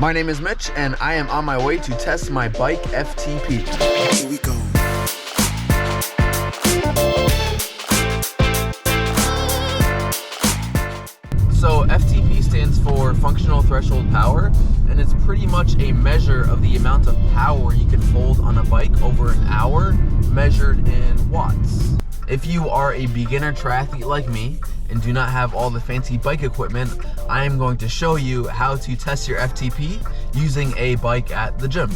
My name is Mitch, and I am on my way to test my bike FTP. Here we go. So FTP stands for functional threshold power, and it's pretty much a measure of the amount of power you can hold on a bike over an hour, measured in watts. If you are a beginner triathlete like me and do not have all the fancy bike equipment, I am going to show you how to test your FTP using a bike at the gym.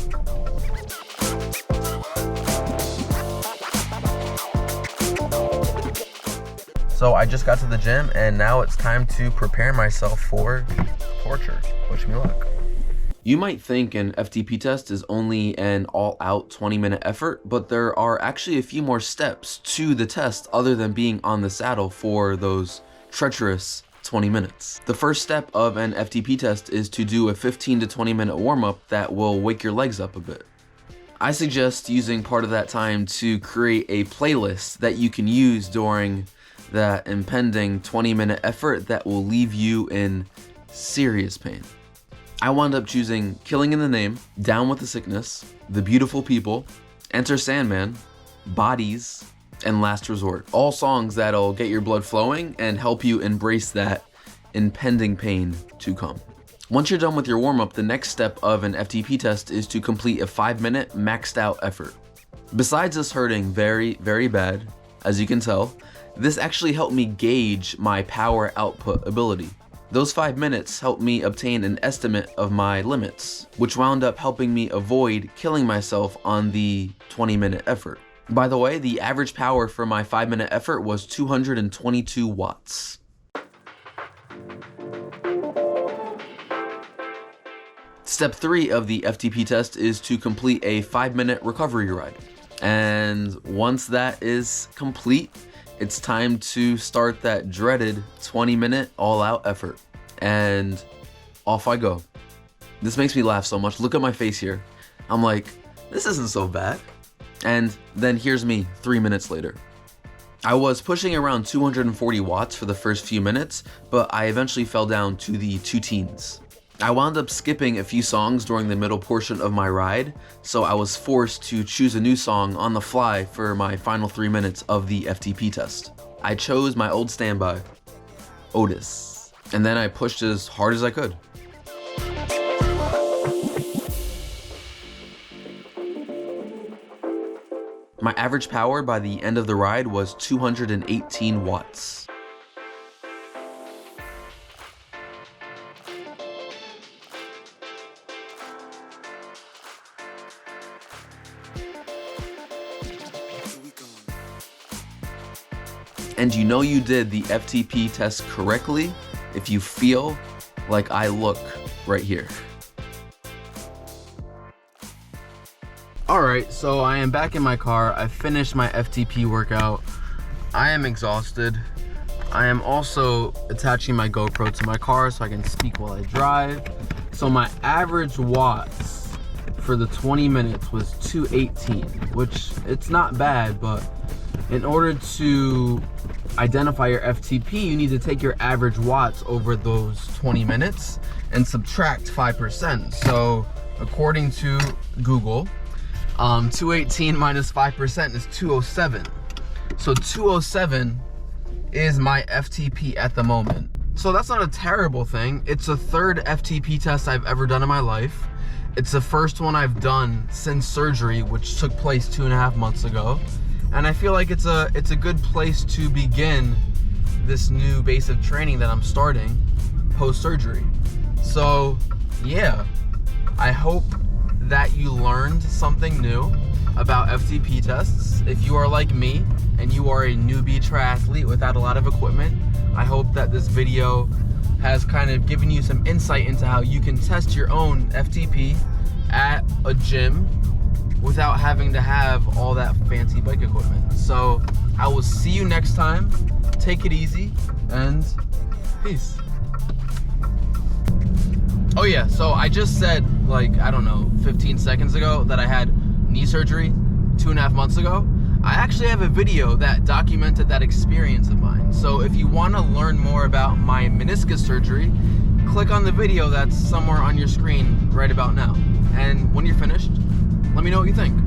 So I just got to the gym and now it's time to prepare myself for torture. Wish me luck. You might think an FTP test is only an all-out 20-minute effort, but there are actually a few more steps to the test other than being on the saddle for those treacherous 20 minutes. The first step of an FTP test is to do a 15 to 20-minute warm-up that will wake your legs up a bit. I suggest using part of that time to create a playlist that you can use during that impending 20-minute effort that will leave you in serious pain. I wound up choosing Killing in the Name, Down with the Sickness, The Beautiful People, Enter Sandman, Bodies, and Last Resort. All songs that'll get your blood flowing and help you embrace that impending pain to come. Once you're done with your warm-up, the next step of an FTP test is to complete a 5-minute maxed out effort. Besides this hurting very, very bad, as you can tell, this actually helped me gauge my power output ability. Those 5 minutes helped me obtain an estimate of my limits, which wound up helping me avoid killing myself on the 20-minute effort. By the way, the average power for my 5-minute effort was 222 watts. Step 3 of the FTP test is to complete a 5-minute recovery ride. And once that is complete, it's time to start that dreaded 20-minute all-out effort. And off I go. This makes me laugh so much. Look at my face here. I'm like, this isn't so bad. And then here's me 3 minutes later. I was pushing around 240 watts for the first few minutes, but I eventually fell down to the 2 teens. I wound up skipping a few songs during the middle portion of my ride, so I was forced to choose a new song on the fly for my final 3 minutes of the FTP test. I chose my old standby, Otis, and then I pushed as hard as I could. My average power by the end of the ride was 218 watts. And you know you did the FTP test correctly if you feel like I look right here. Alright, so I am back in my car. I finished my FTP workout. I am exhausted. I am also attaching my GoPro to my car so I can speak while I drive. So my average watts for the 20 minutes was 218, which it's not bad, but in order to identify your FTP, you need to take your average watts over those 20 minutes and subtract 5%. So according to Google, 218 minus 5% is 207. So 207 is my FTP at the moment. So that's not a terrible thing. It's the 3rd FTP test I've ever done in my life. It's the first one I've done since surgery, which took place 2.5 months ago. And I feel like it's a good place to begin this new base of training that I'm starting post-surgery. So yeah, I hope that you learned something new about FTP tests. If you are like me and you are a newbie triathlete without a lot of equipment, I hope that this video has kind of given you some insight into how you can test your own FTP at a gym without having to have all that fancy bike equipment. So I will see you next time. Take it easy and peace. Oh yeah, so I just said, like, I don't know, 15 seconds ago that I had knee surgery 2.5 months ago. I actually have a video that documented that experience of mine. So if you want to learn more about my meniscus surgery, click on the video that's somewhere on your screen right about now. And when you're finished, let me know what you think.